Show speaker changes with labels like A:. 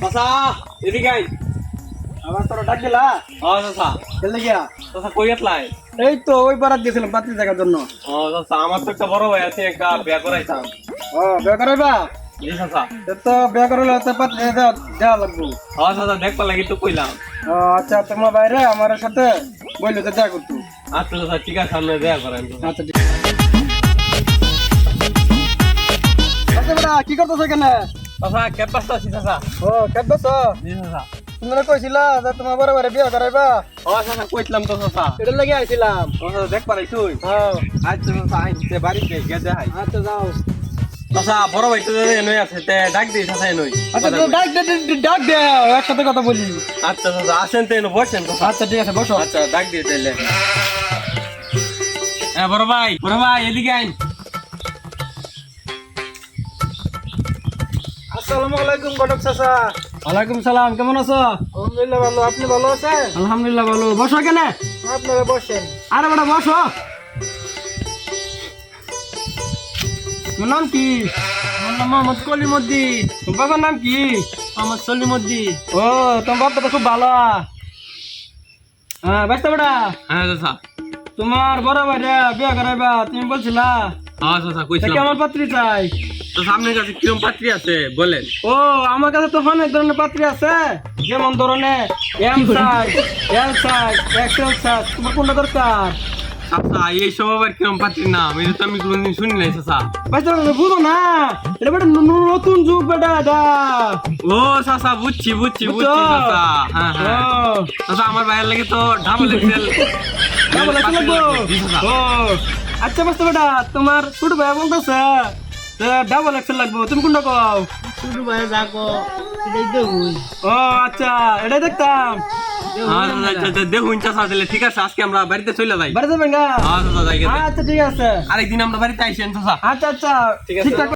A: চাচা এদিকে আই।
B: আবার তোর ডাক দিলা?
A: চাচা
B: চলে গিয়া
A: চাচা কই গেছলাই?
B: এই তো ওই পাড়াত গেছিলাম পাত্রী দেখার জন্য।
A: চাচা আমার তো একটা বড় ভাই আছে, একটা বিয়া করাইতাম।
B: বিয়ে করাইবা?
A: জি চাচা।
B: তো বিয়ে করাইলে তো পাত্রী দেওয়া লাগবো।
A: চাচা দেখবার লাগি তো কইলাম।
B: আচ্ছা তোমার বাইরে আমার সাথে বললো তো দেখা করতো।
A: আচ্ছা চাচা ঠিক আছে, সামনে দেয়া করেন।
B: আচ্ছা ঠিক আছে। আচ্ছা বেটা কি করতেছ এখানে?
A: চাচা ক্যাম্পাসটা আছি চাচা।
B: কাটবেছ?
A: জি চাচা।
B: তোমরা কইছিলা যে তোমার বড় বাইরে বিয়ে করাইবা?
A: চাচা কইছিলাম তো চাচা।
B: এটা লাগি আইছিলাম।
A: চাচা দেখবার আইছুই? আচ্ছা চাচা আইছে বাড়িতে গিয়ে দেখাই।
B: আচ্ছা যাও।
A: চাচা বড় ভাই তো এনই আছে, তে ডাক দিই চাচা এনই।
B: আচ্ছা ডাক দে একসাথে কথা বলি।
A: আচ্ছা চাচা আসেন তো এনে বসেন চাচা।
B: আচ্ছা ঠিক আছে বসো।
A: আচ্ছা ডাক দিয়ে তাইলে। হ্যাঁ বড় ভাই এদিকে আইন।
B: আসসালামু আলাইকুম ঘটক চাচা। ওয়ালাইকুম সালাম, কেমন আছো? আলহামদুলিল্লাহ ভালো, আপনি ভালো আছেন? আলহামদুলিল্লাহ ভালো। বসো কেন? আপনারা বসেন। আরে বেটা বসো। তোমার নাম কি? আমার নাম মোহাম্মদ কলিমুদ্দিন। তোমার বাবার নাম কি? মোহাম্মদ সলিমুদ্দিন। ও তোমার বাবা তো খুব ভালো। হ্যাঁ ব্যস্ত বেটা।
A: হ্যাঁ চাচা।
B: তোমার বড় ভাইরা বিয়ে করাইবা তুমি বলছিলা?
A: হ্যাঁ চাচা কইছিলাম।
B: কেমন পাত্রী চাই?
A: তো সামনের কাছে কিরম পাত্রী আছে বলেন।
B: ও আমার কাছে তো অনেক ধরনের পাত্রী আছে, যেমন ধরনের M size, L size, XL size. তোমার কোনটা দরকার?
A: চাচা এই সব আবার কিরম পাত্রী নাম, এটা তো আমি কোনদিন শুনি নাই চাচা।
B: বাচ্চা বুঝো না, এটা বেটা নতুন যুগ বেটা এটা।
A: ও চাচা বুঝছি
B: বুঝছো?
A: চাচা। হ্যাঁ হ্যাঁ চাচা, আমার ভাইয়ের লাগে তো ডাবল এক্সেল
B: লাগবো। ও আচ্ছা বাচ্চা বেটা, তোমার ছোট ভাই বলতেছে ডাবল এক্সেল লাগবো, তুমি কোনটা কও? ছোট ভাই যাকো এটাই দেখুন। ও আচ্ছা এটাই দেখতাম।
A: দেখুন চাচা, তাহলে ঠিক আছে আজকে আমরা বাড়িতে চলে যাই।
B: বাড়ি যাবেন না?
A: হ্যাঁ চাচা যাই।
B: আচ্ছা ঠিক আছে,
A: আরেকদিন আমরা বাড়িতে আইসেন চাচা।
B: আচ্ছা আচ্ছা ঠিকঠাক